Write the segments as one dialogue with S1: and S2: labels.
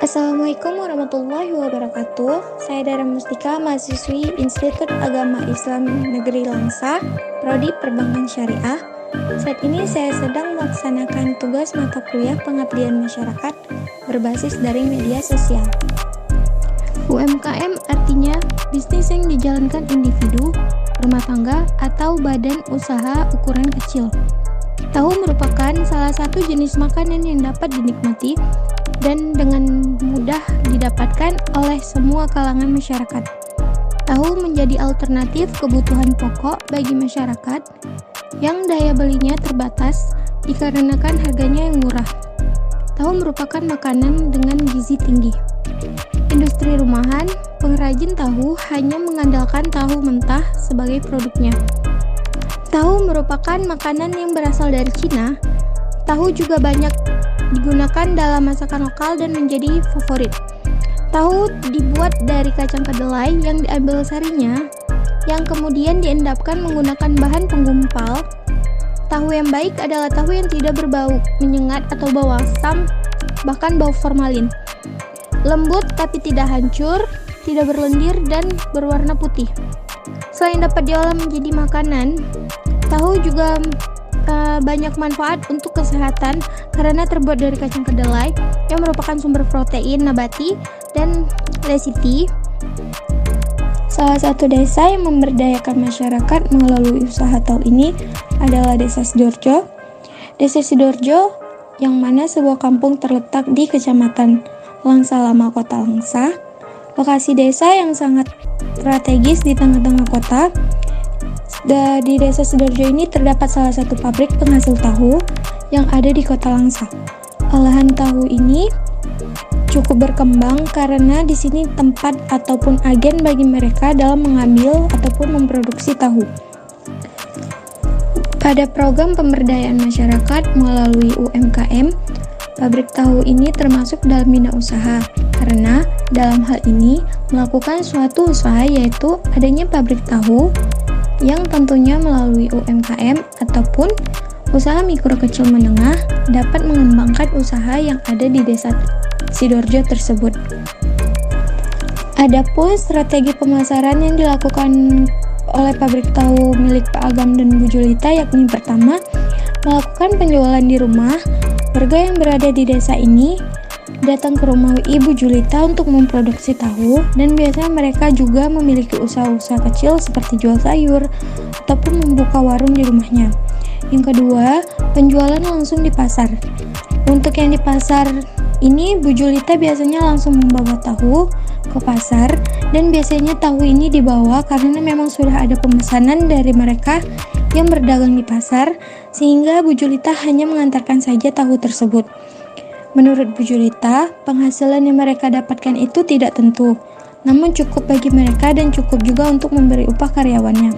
S1: Assalamualaikum warahmatullahi wabarakatuh. Saya Dara Mustika, mahasiswi Institut Agama Islam Negeri Langsa, Prodi Perbankan Syariah. Saat ini saya sedang melaksanakan tugas mata kuliah Pengabdian Masyarakat berbasis daring media sosial. UMKM artinya bisnis yang dijalankan individu, rumah tangga, atau badan usaha ukuran kecil. Tahu merupakan salah satu jenis makanan yang dapat dinikmati dan dengan mudah didapatkan oleh semua kalangan masyarakat. Tahu menjadi alternatif kebutuhan pokok bagi masyarakat yang daya belinya terbatas dikarenakan harganya yang murah. Tahu merupakan makanan dengan gizi tinggi. Industri rumahan, pengrajin tahu hanya mengandalkan tahu mentah sebagai produknya. Tahu merupakan makanan yang berasal dari Cina. Tahu juga banyak digunakan dalam masakan lokal dan menjadi favorit. Tahu dibuat dari kacang kedelai yang diambil sarinya, yang kemudian diendapkan menggunakan bahan penggumpal. Tahu yang baik adalah tahu yang tidak berbau menyengat atau bau asam, bahkan bau formalin. Lembut tapi tidak hancur, tidak berlendir dan berwarna putih. Selain dapat diolah menjadi makanan, tahu juga banyak manfaat untuk kesehatan karena terbuat dari kacang kedelai yang merupakan sumber protein nabati dan leciti. Salah satu desa yang memberdayakan masyarakat melalui usaha tahu ini adalah Desa Sidoarjo. Desa Sidoarjo yang mana sebuah kampung terletak di Kecamatan Langsa Lama, Kota Langsa. Lokasi desa yang sangat strategis di tengah-tengah kota. Di Desa Sidoarjo ini terdapat salah satu pabrik penghasil tahu yang ada di Kota Langsa. Olahan tahu ini cukup berkembang karena di sini tempat ataupun agen bagi mereka dalam mengambil ataupun memproduksi tahu. Pada program pemberdayaan masyarakat melalui UMKM, pabrik tahu ini termasuk dalam bina usaha karena dalam hal ini melakukan suatu usaha yaitu adanya pabrik tahu yang tentunya melalui UMKM ataupun usaha mikro kecil menengah dapat mengembangkan usaha yang ada di Desa Sidoarjo tersebut. Adapun strategi pemasaran yang dilakukan oleh pabrik tahu milik Pak Agam dan Bu Julita yakni pertama, melakukan penjualan di rumah. Warga yang berada di desa ini datang ke rumah Ibu Julita untuk memproduksi tahu dan biasanya mereka juga memiliki usaha-usaha kecil seperti jual sayur ataupun membuka warung di rumahnya. Yang kedua, penjualan langsung di pasar. Untuk yang di pasar ini Bu Julita biasanya langsung membawa tahu ke pasar dan biasanya tahu ini dibawa karena memang sudah ada pemesanan dari mereka yang berdagang di pasar sehingga Bu Julita hanya mengantarkan saja tahu tersebut. Menurut Bu Julita, penghasilan yang mereka dapatkan itu tidak tentu, namun cukup bagi mereka dan cukup juga untuk memberi upah karyawannya.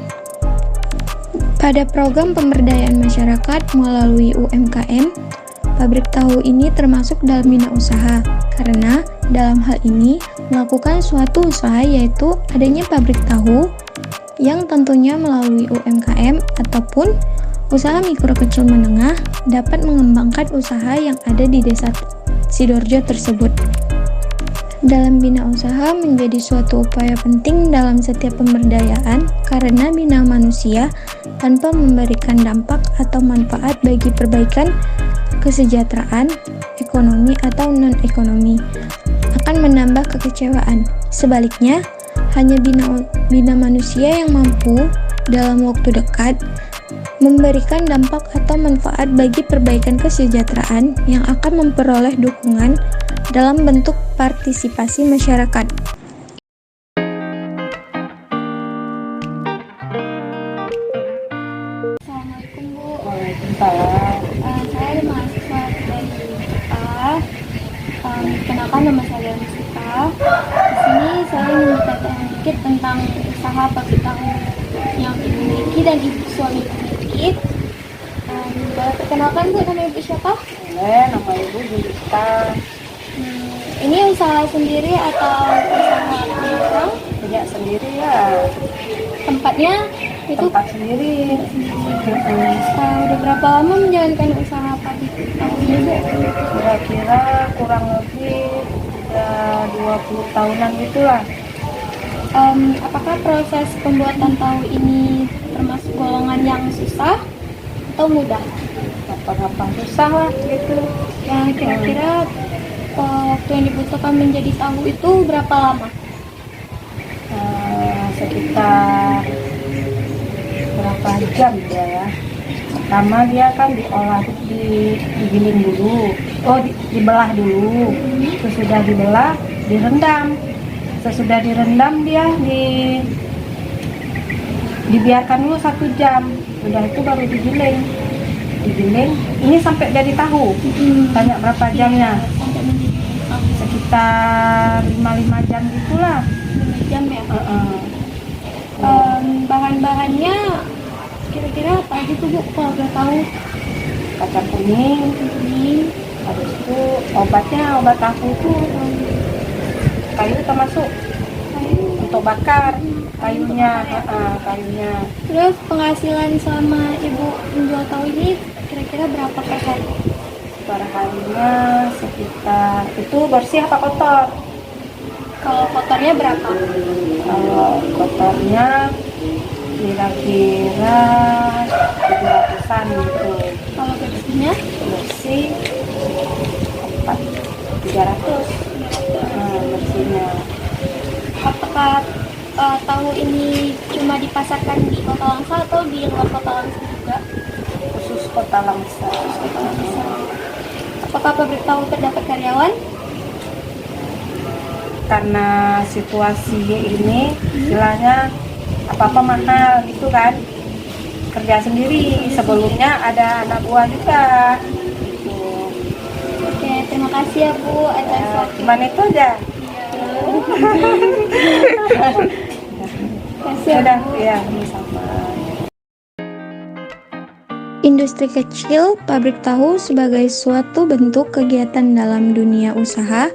S1: Pada program pemberdayaan masyarakat melalui UMKM, pabrik tahu ini termasuk dalam bina usaha, karena dalam hal ini melakukan suatu usaha yaitu adanya pabrik tahu yang tentunya melalui UMKM ataupun usaha mikro kecil menengah dapat mengembangkan usaha yang ada di Desa Sidoarjo tersebut. Dalam bina usaha menjadi suatu upaya penting dalam setiap pemberdayaan karena bina manusia tanpa memberikan dampak atau manfaat bagi perbaikan kesejahteraan, ekonomi atau non-ekonomi akan menambah kekecewaan. Sebaliknya, hanya bina manusia yang mampu dalam waktu dekat memberikan dampak atau manfaat bagi perbaikan kesejahteraan yang akan memperoleh dukungan dalam bentuk partisipasi masyarakat. Assalamualaikum Bu.
S2: Waalaikumsalam.
S1: Saya mahasiswa dari IPA. Kenalkan nama saya Mustika. Di sini saya ingin bertanya sedikit tentang usaha pabrik tahu yang Ibu miliki dan Ibu suami miliki. Boleh perkenalkan Bu, nama Ibu siapa?
S2: Boleh, nama Ibu Julita.
S1: Ini usaha sendiri atau usaha orang?
S2: Punya sendiri ya.
S1: Tempatnya itu
S2: Tempat sendiri.
S1: udah berapa lama menjalankan usaha pabrik tahu ini Bu?
S2: Kira-kira kurang lebih udah 20 tahunan gitulah.
S1: Apakah proses pembuatan tahu ini termasuk golongan yang susah atau mudah?
S2: Gampang-gampang susah lah gitu.
S1: Ya, kira-kira waktu yang dibutuhkan menjadi tahu itu berapa lama?
S2: Sekitar berapa jam ya. Pertama dia kan diolah, digiling dulu, dibelah dulu. Sesudah dibelah, direndam. Sesudah direndam dia dibiarkan dulu 1 jam. Udah itu baru digiling. Ini sampai jadi tahu. Tanya berapa jamnya?
S1: Sampai menjadi tahu.
S2: Sekitar 5 jam gitulah.
S1: 5 jam ya. Bahan-bahannya kira-kira apa aja tuh Bu, kalau udah tahu?
S2: Kacang kuning, habis itu obatnya, obat tahu tuh kayu termasuk untuk bakar kayunya.
S1: Terus penghasilan sama Ibu menjual tahu ini kira-kira berapa per hari?
S2: Per harinya sekitar, itu bersih apa kotor?
S1: Kalau kotornya berapa?
S2: Kalau kotornya kira-kira 700-an gitu.
S1: Kalau bersihnya?
S2: Bersih 300 bersihnya.
S1: Apakah tahu ini cuma dipasarkan di Kota Langsa atau di luar Kota Langsa juga?
S2: Khusus Kota Langsa.
S1: Apakah pabrik tahu terdapat karyawan?
S2: Karena situasi ini istilahnya apa-apa mahal gitu kan, kerja sendiri. Sebelumnya ada anak buah juga gitu.
S1: Oke, terima kasih ya Bu atas waktu.
S2: Cuman itu aja.
S1: Kasih
S2: ya sama.
S1: Industri kecil pabrik tahu sebagai suatu bentuk kegiatan dalam dunia usaha,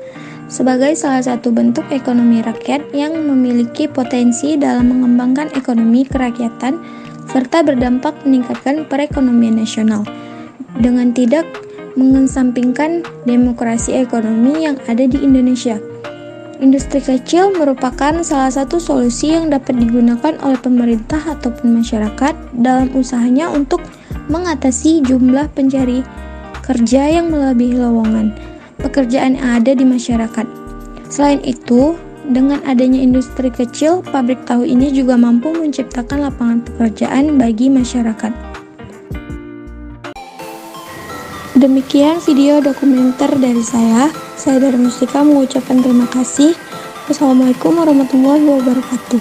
S1: sebagai salah satu bentuk ekonomi rakyat yang memiliki potensi dalam mengembangkan ekonomi kerakyatan serta berdampak meningkatkan perekonomian nasional dengan tidak mengesampingkan demokrasi ekonomi yang ada di Indonesia. Industri kecil merupakan salah satu solusi yang dapat digunakan oleh pemerintah ataupun masyarakat dalam usahanya untuk mengatasi jumlah pencari kerja yang melebihi lowongan pekerjaan yang ada di masyarakat. Selain itu, dengan adanya industri kecil, pabrik tahu ini juga mampu menciptakan lapangan pekerjaan bagi masyarakat. Demikian video dokumenter dari saya. Saya dari Mustika mengucapkan terima kasih. Wassalamualaikum warahmatullahi wabarakatuh.